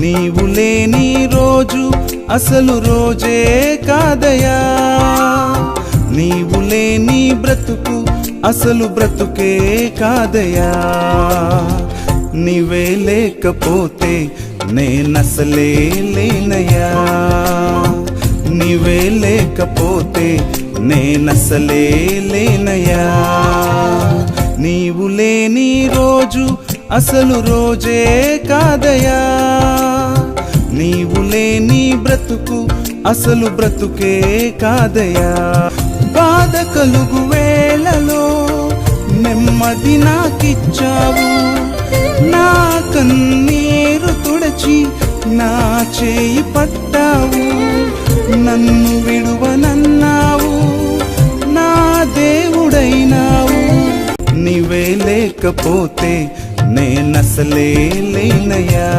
నీవు లేని రోజు అసలు రోజే కాదయా, నీవు లేని బ్రతుకు అసలు బ్రతుకే కాదయా. నీవే లేకపోతే నేనసలే లేనయ్యా, నీవే లేకపోతే నేనసలే లేనయ్యా. నీవు లేని రోజు అసలు రోజే కాదయా, నీవు లేని బ్రతుకు అసలు బ్రతుకే కాదయా. బాధ కలుగు వేళలో నెమ్మది నాకిచ్చావు, నా కన్నీరు తుడచి నా చేయి పట్టావు. నన్ను విడువనన్నావు, నా దేవుడైనావు. నీవే లేకపోతే నేనసలే లేనయ్యా.